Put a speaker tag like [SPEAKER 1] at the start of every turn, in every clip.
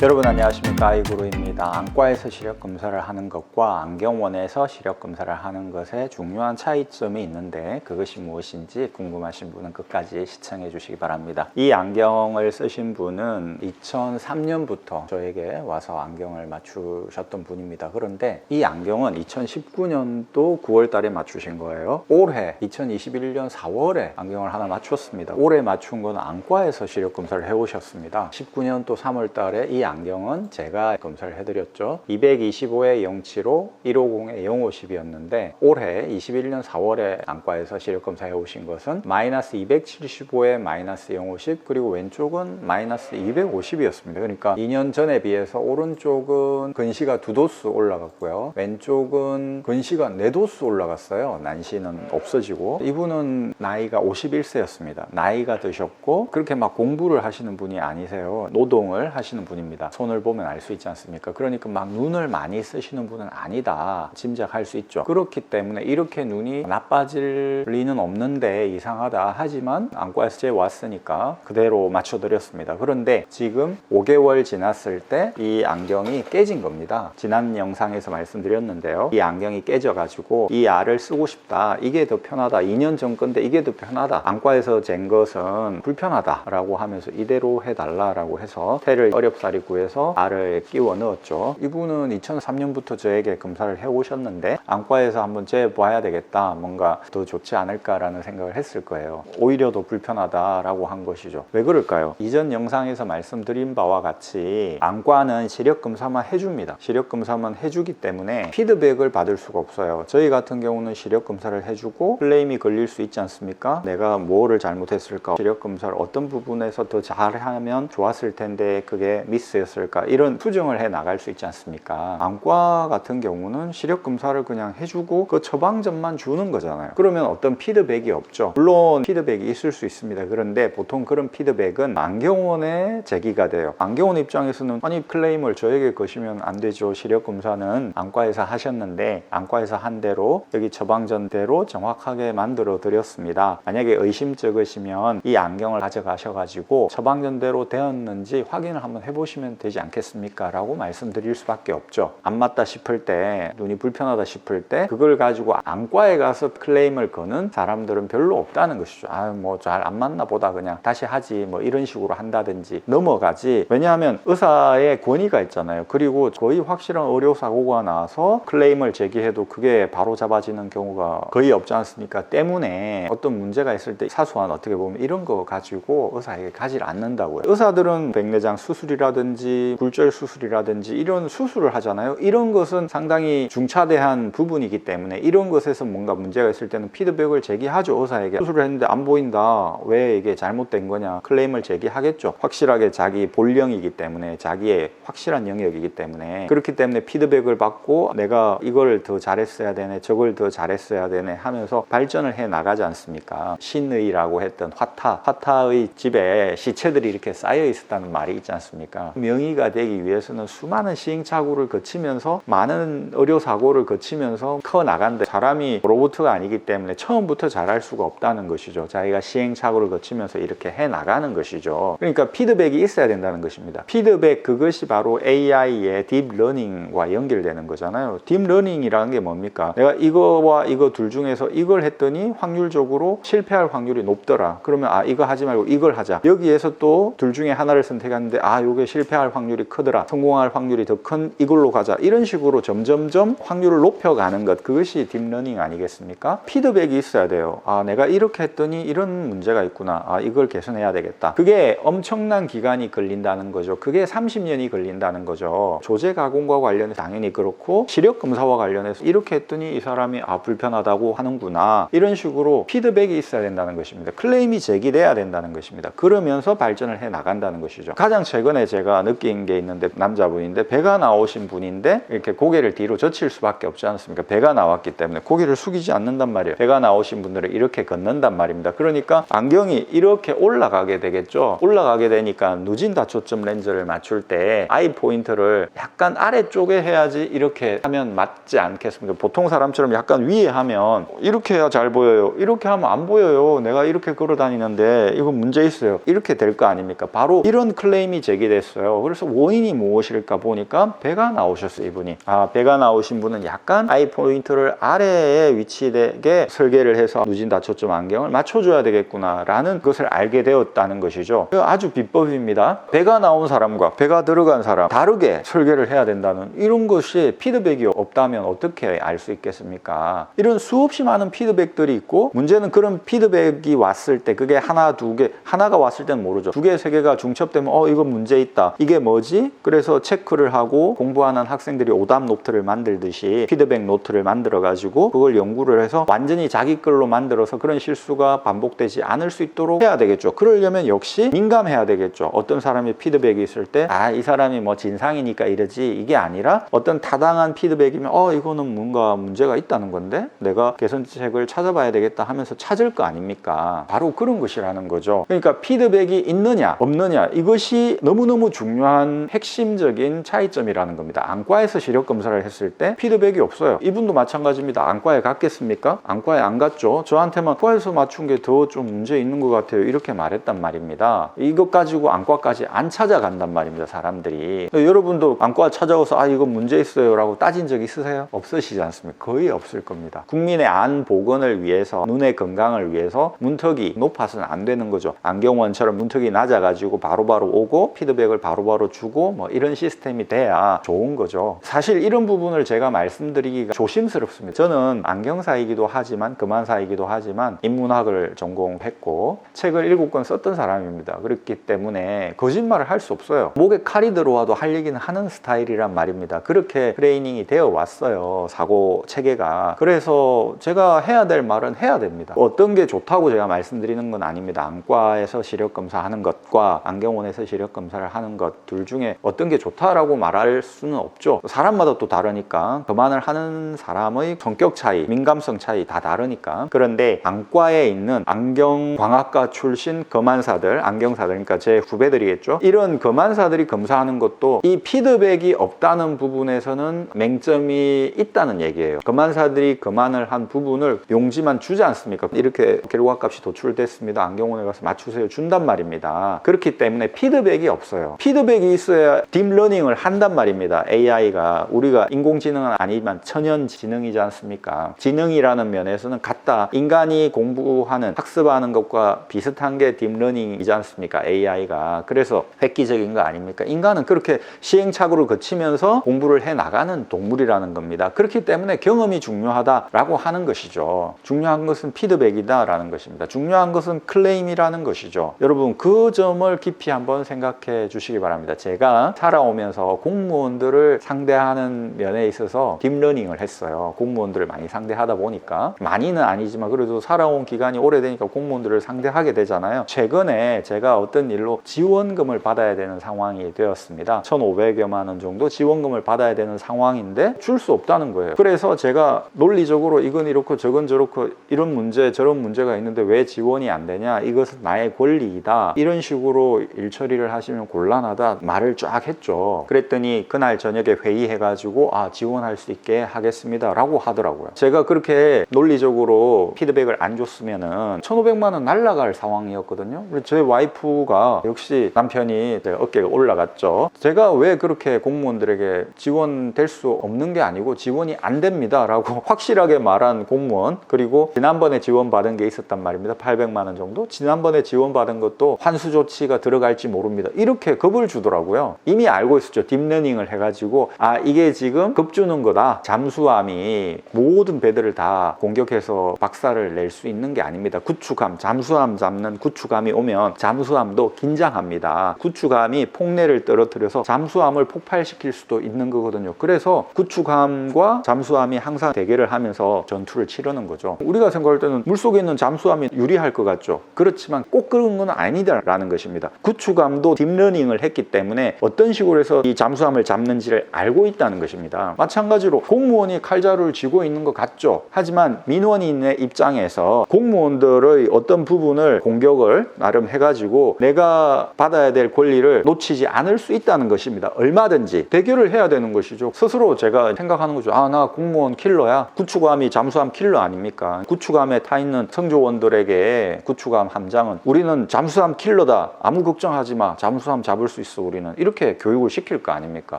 [SPEAKER 1] 여러분 안녕하십니까, 아이구루입니다. 안과에서 시력 검사를 하는 것과 안경원에서 시력 검사를 하는 것에 중요한 차이점이 있는데 그것이 무엇인지 궁금하신 분은 끝까지 시청해 주시기 바랍니다. 이 안경을 쓰신 분은 2003년부터 저에게 와서 안경을 맞추셨던 분입니다. 그런데 이 안경은 2019년도 9월 달에 맞추신 거예요. 올해 2021년 4월에 안경을 하나 맞췄습니다. 올해 맞춘 건 안과에서 시력 검사를 해오셨습니다. 19년도 3월 달에 이 안경은 제가 검사를 해드렸죠. 225에 075, 150에 050이었는데 올해 21년 4월에 안과에서 시력 검사해 오신 것은 마이너스 275에 마이너스 050, 그리고 왼쪽은 마이너스 250이었습니다. 그러니까 2년 전에 비해서 오른쪽은 근시가 2도수 올라갔고요. 왼쪽은 근시가 4도수 올라갔어요. 난시는 없어지고. 이분은 나이가 51세였습니다. 나이가 드셨고 그렇게 막 공부를 하시는 분이 아니세요. 노동을 하시는 분입니다. 손을 보면 알 수 있지 않습니까? 그러니까 막 눈을 많이 쓰시는 분은 아니다 짐작할 수 있죠. 그렇기 때문에 이렇게 눈이 나빠질 리는 없는데 이상하다 하지만 안과에서 제 왔으니까 그대로 맞춰드렸습니다. 그런데 지금 5개월 지났을 때 이 안경이 깨진 겁니다. 지난 영상에서 말씀드렸는데요. 이 안경이 깨져가지고 이 알을 쓰고 싶다, 이게 더 편하다, 2년 전 건데 이게 더 편하다, 안과에서 잰 것은 불편하다 라고 하면서 이대로 해달라고 해서 테를 어렵사리 구해서 알을 끼워 넣었죠. 이분은 2003년부터 저에게 검사를 해 오셨는데 안과에서 한번 재봐야 되겠다, 뭔가 더 좋지 않을까라는 생각을 했을 거예요. 오히려 더 불편하다라고 한 것이죠. 왜 그럴까요? 이전 영상에서 말씀드린 바와 같이 안과는 시력 검사만 해줍니다. 시력 검사만 해주기 때문에 피드백을 받을 수가 없어요. 저희 같은 경우는 시력 검사를 해주고 클레임이 걸릴 수 있지 않습니까? 내가 뭐를 잘못했을까? 시력 검사를 어떤 부분에서 더 잘하면 좋았을 텐데 그게 미스였을까? 이런 수정을 해 나갈 수 있지 않습니까? 안과 같은 경우는 시력 검사를 그냥 해주고 그 처방전만 주는 거잖아요. 그러면 어떤 피드백이 없죠. 물론 피드백이 있을 수 있습니다. 그런데 보통 그런 피드백은 안경원에 제기가 돼요. 안경원 입장에서는 아니 클레임을 저에게 거시면 안 되죠. 시력 검사는 안과에서 하셨는데 안과에서 한 대로 여기 처방전대로 정확하게 만들어 드렸습니다. 만약에 의심쩍으시면 이 안경을 가져가셔가지고 처방전대로 되었는지 확인을 한번 해보시면 되지 않겠습니까? 라고 말씀드릴 수밖에 없죠. 안 맞다 싶을 때, 눈이 불편하다 싶을 때 그걸 가지고 안과에 가서 클레임을 거는 사람들은 별로 없다는 것이죠. 뭐 잘 안 맞나 보다, 그냥 다시 하지, 뭐 이런 식으로 한다든지 넘어가지. 왜냐하면 의사의 권위가 있잖아요. 그리고 거의 확실한 의료사고가 나서 클레임을 제기해도 그게 바로 잡아지는 경우가 거의 없지 않습니까? 때문에 어떤 문제가 있을 때 사소한, 어떻게 보면 이런 거 가지고 의사에게 가지 않는다고요. 의사들은 백내장 수술이라든지 굴절 수술이라든지 이런 수술을 하잖아요. 이런 것은 상당히 중차대한 부분이기 때문에 이런 것에서 뭔가 문제가 있을 때는 피드백을 제기하죠. 의사에게 수술을 했는데 안 보인다, 왜 이게 잘못된 거냐, 클레임을 제기하겠죠. 확실하게 자기 본령이기 때문에, 자기의 확실한 영역이기 때문에. 그렇기 때문에 피드백을 받고 내가 이걸 더 잘했어야 되네, 저걸 더 잘했어야 되네 하면서 발전을 해 나가지 않습니까? 신의라고 했던 화타의 집에 시체들이 이렇게 쌓여 있었다는 말이 있지 않습니까? 명의가 되기 위해서는 수많은 시행착오를 거치면서 많은 의료사고를 거치면서 커 나간다. 사람이 로봇가 아니기 때문에 처음부터 잘할 수가 없다는 것이죠. 자기가 시행착오를 거치면서 이렇게 해 나가는 것이죠. 그러니까 피드백이 있어야 된다는 것입니다. 피드백, 그것이 바로 AI의 딥러닝과 연결되는 거잖아요. 딥러닝이라는 게 뭡니까? 내가 이거와 이거 둘 중에서 이걸 했더니 확률적으로 실패할 확률이 높더라. 그러면 이거 하지 말고 이걸 하자. 여기에서 또 둘 중에 하나를 선택하는데 이게 실패할 확률이 크더라, 성공할 확률이 더 큰 이걸로 가자. 이런 식으로 점점점 확률을 높여가는 것, 그것이 딥러닝 아니겠습니까? 피드백이 있어야 돼요. 내가 이렇게 했더니 이런 문제가 있구나, 이걸 개선해야 되겠다. 그게 엄청난 기간이 걸린다는 거죠. 그게 30년이 걸린다는 거죠. 조제 가공과 관련해서 당연히 그렇고 시력 검사와 관련해서 이렇게 했더니 이 사람이 불편하다고 하는구나, 이런 식으로 피드백이 있어야 된다는 것입니다. 클레임이 제기돼야 된다는 것입니다. 그러면서 발전을 해 나간다는 것이죠. 가장 최근에 제가 느낀 게 있는데, 남자분인데 배가 나오신 분인데 이렇게 고개를 뒤로 젖힐 수밖에 없지 않습니까? 배가 나왔기 때문에 고개를 숙이지 않는단 말이에요. 배가 나오신 분들은 이렇게 걷는단 말입니다. 그러니까 안경이 이렇게 올라가게 되겠죠. 올라가게 되니까 누진 다초점 렌즈를 맞출 때 아이 포인트를 약간 아래쪽에 해야지 이렇게 하면 맞지 않겠습니까? 보통 사람처럼 약간 위에 하면 이렇게 해야 잘 보여요, 이렇게 하면 안 보여요, 내가 이렇게 걸어 다니는데 이거 문제 있어요, 이렇게 될 거 아닙니까? 바로 이런 클레임이 제기됐어요. 거예요. 그래서 원인이 무엇일까 보니까 배가 나오셨어요, 이분이. 배가 나오신 분은 약간 아이 포인트를 아래에 위치되게 설계를 해서 누진 다초점 안경을 맞춰줘야 되겠구나 라는 것을 알게 되었다는 것이죠. 아주 비법입니다. 배가 나온 사람과 배가 들어간 사람 다르게 설계를 해야 된다는 이런 것이 피드백이 없다면 어떻게 알 수 있겠습니까? 이런 수없이 많은 피드백들이 있고, 문제는 그런 피드백이 왔을 때 그게 하나, 두 개, 하나가 왔을 때는 모르죠. 두 개, 세 개가 중첩되면 이거 문제 있다. 이게 뭐지? 그래서 체크를 하고 공부하는 학생들이 오답 노트를 만들듯이 피드백 노트를 만들어 가지고 그걸 연구를 해서 완전히 자기 걸로 만들어서 그런 실수가 반복되지 않을 수 있도록 해야 되겠죠. 그러려면 역시 민감해야 되겠죠. 어떤 사람이 피드백이 있을 때 이 사람이 뭐 진상이니까 이러지, 이게 아니라 어떤 타당한 피드백이면 이거는 뭔가 문제가 있다는 건데 내가 개선책을 찾아봐야 되겠다 하면서 찾을 거 아닙니까? 바로 그런 것이라는 거죠. 그러니까 피드백이 있느냐 없느냐, 이것이 너무너무 중요한 핵심적인 차이점이라는 겁니다. 안과에서 시력 검사를 했을 때 피드백이 없어요. 이분도 마찬가지입니다. 안과에 갔겠습니까? 안과에 안 갔죠. 저한테만 과에서 맞춘 게 더 좀 문제 있는 것 같아요, 이렇게 말했단 말입니다. 이것 가지고 안과까지 안 찾아간단 말입니다, 사람들이. 여러분도 안과 찾아와서 이거 문제 있어요 라고 따진 적 있으세요? 없으시지 않습니까? 거의 없을 겁니다. 국민의 안 보건을 위해서, 눈의 건강을 위해서 문턱이 높아서는 안 되는 거죠. 안경원처럼 문턱이 낮아가지고 바로바로 오고 피드백을 바로바로 주고 뭐 이런 시스템이 돼야 좋은 거죠. 사실 이런 부분을 제가 말씀드리기가 조심스럽습니다. 저는 안경사이기도 하지만 그만사이기도 하지만 인문학을 전공했고 책을 7권 썼던 사람입니다. 그렇기 때문에 거짓말을 할 수 없어요. 목에 칼이 들어와도 할 얘기는 하는 스타일이란 말입니다. 그렇게 트레이닝이 되어 왔어요, 사고 체계가. 그래서 제가 해야 될 말은 해야 됩니다. 어떤 게 좋다고 제가 말씀드리는 건 아닙니다. 안과에서 시력 검사하는 것과 안경원에서 시력 검사를 하는 것 둘 중에 어떤 게 좋다라고 말할 수는 없죠. 사람마다 또 다르니까, 그만을 하는 사람의 성격 차이, 민감성 차이 다 다르니까. 그런데 안과에 있는 안경광학과 출신 검안사들, 안경사들, 그러니까 제 후배들이겠죠. 이런 검안사들이 검사하는 것도 이 피드백이 없다는 부분에서는 맹점이 있다는 얘기예요. 검안사들이 검안을 한 부분을 용지만 주지 않습니까? 이렇게 결과값이 도출됐습니다, 안경원에 가서 맞추세요 준단 말입니다. 그렇기 때문에 피드백이 없어요. 피드백이 있어야 딥러닝을 한단 말입니다. AI가, 우리가 인공지능은 아니지만 천연지능이지 않습니까? 지능이라는 면에서는 같다. 인간이 공부하는, 학습하는 것과 비슷한 게 딥러닝이지 않습니까? AI가. 그래서 획기적인 거 아닙니까? 인간은 그렇게 시행착오를 거치면서 공부를 해나가는 동물이라는 겁니다. 그렇기 때문에 경험이 중요하다라고 하는 것이죠. 중요한 것은 피드백이다라는 것입니다. 중요한 것은 클레임이라는 것이죠. 여러분, 그 점을 깊이 한번 생각해 주시기 바랍니다. 제가 살아오면서 공무원들을 상대하는 면에 있어서 딥러닝을 했어요. 공무원들을 많이 상대하다 보니까, 많이는 아니지만 그래도 살아온 기간이 오래되니까 공무원들을 상대하게 되잖아요. 최근에 제가 어떤 일로 지원금을 받아야 되는 상황이 되었습니다. 1,500여만 원 정도 지원금을 받아야 되는 상황인데 줄 수 없다는 거예요. 그래서 제가 논리적으로 이건 이렇고 저건 저렇고 이런 문제 저런 문제가 있는데 왜 지원이 안 되냐, 이것은 나의 권리이다, 이런 식으로 일 처리를 하시면 곤란하다 말을 쫙 했죠. 그랬더니 그날 저녁에 회의해가지고 지원할 수 있게 하겠습니다 라고 하더라고요. 제가 그렇게 논리적으로 피드백을 안 줬으면은 1,500만 원 날라갈 상황이었거든요. 제 와이프가, 역시 남편이 어깨가 올라갔죠. 제가 왜 그렇게 공무원들에게 지원될 수 없는 게 아니고 지원이 안 됩니다 라고 확실하게 말한 공무원, 그리고 지난번에 지원받은 게 있었단 말입니다. 800만 원 정도? 지난번에 지원받은 것도 환수 조치가 들어갈지 모릅니다, 이렇게 겁을 주더라고요. 이미 알고 있었죠. 딥러닝을 해가지고 이게 지금 겁주는 거다. 잠수함이 모든 배들을 다 공격해서 박살을 낼 수 있는 게 아닙니다. 구축함, 잠수함 잡는 구축함이 오면 잠수함도 긴장합니다. 구축함이 폭내를 떨어뜨려서 잠수함을 폭발시킬 수도 있는 거거든요. 그래서 구축함과 잠수함이 항상 대결을 하면서 전투를 치르는 거죠. 우리가 생각할 때는 물속에 있는 잠수함이 유리할 것 같죠. 그렇지만 꼭 그런 건 아니다라는 것입니다. 구축함도 딥러닝을 했기 때문에 어떤 식으로 해서 이 잠수함을 잡는지를 알고 있다는 것입니다. 마찬가지로 공무원이 칼자루를 쥐고 있는 것 같죠. 하지만 민원인의 입장에서 공무원들의 어떤 부분을 공격을 나름 해가지고 내가 받아야 될 권리를 놓치지 않을 수 있다는 것입니다. 얼마든지 대결을 해야 되는 것이죠. 스스로 제가 생각하는 거죠. 나 공무원 킬러야. 구축함이 잠수함 킬러 아닙니까? 구축함에 타 있는 성조원들에게 구축함 함장은 우리는 잠수함 킬러다, 아무 걱정하지 마, 잠수함 잡을 수 수 있어 우리는 이렇게 교육을 시킬 거 아닙니까?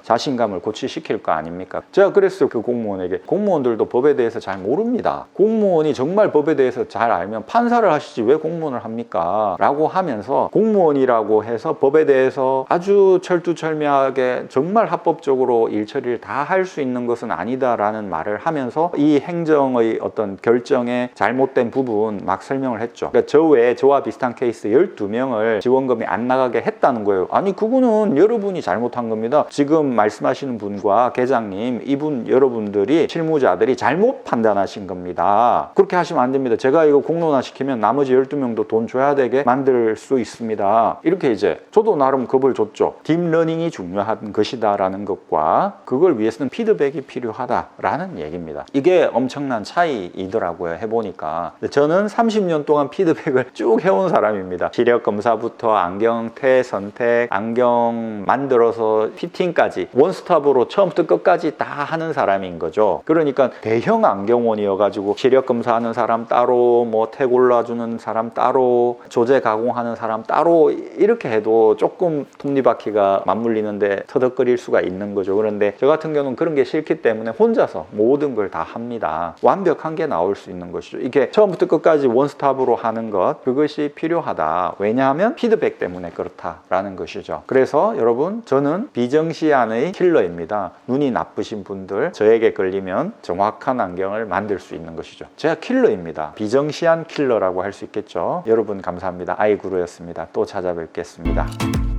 [SPEAKER 1] 자신감을 고취시킬 거 아닙니까? 제가 그랬어요. 그 공무원에게. 공무원들도 법에 대해서 잘 모릅니다. 공무원이 정말 법에 대해서 잘 알면 판사를 하시지 왜 공무원을 합니까? 라고 하면서 공무원이라고 해서 법에 대해서 아주 철두철미하게 정말 합법적으로 일 처리를 다 할 수 있는 것은 아니다라는 말을 하면서 이 행정의 어떤 결정의 잘못된 부분 막 설명을 했죠. 그러니까 저 외에 저와 비슷한 케이스 12명을 지원금이 안 나가게 했다는 거예요. 아니 그거는 여러분이 잘못한 겁니다. 지금 말씀하시는 분과 계장님 이분 여러분들이 실무자들이 잘못 판단하신 겁니다. 그렇게 하시면 안 됩니다. 제가 이거 공론화시키면 나머지 12명도 돈 줘야 되게 만들 수 있습니다. 이렇게 이제 저도 나름 겁을 줬죠. 딥러닝이 중요한 것이다 라는 것과 그걸 위해서는 피드백이 필요하다라는 얘기입니다. 이게 엄청난 차이이더라고요. 해보니까. 저는 30년 동안 피드백을 쭉 해온 사람입니다. 시력검사부터 안경테 선택, 안경 만들어서 피팅까지 원스톱으로 처음부터 끝까지 다 하는 사람인 거죠. 그러니까 대형 안경원이어가지고 시력검사하는 사람 따로, 뭐 테 골라주는 사람 따로, 조제 가공하는 사람 따로 이렇게 해도 조금 톱니바퀴가 맞물리는데 터덕거릴 수가 있는 거죠. 그런데 저 같은 경우는 그런 게 싫기 때문에 혼자서 모든 걸 다 합니다. 완벽한 게 나올 수 있는 것이죠. 이게 처음부터 끝까지 원스톱으로 하는 것, 그것이 필요하다. 왜냐하면 피드백 때문에 그렇다라는 것이죠. 그래서 여러분, 저는 비정시안의 킬러입니다. 눈이 나쁘신 분들, 저에게 걸리면 정확한 안경을 만들 수 있는 것이죠. 제가 킬러입니다. 비정시안 킬러라고 할 수 있겠죠. 여러분 감사합니다. 아이구루였습니다. 또 찾아뵙겠습니다.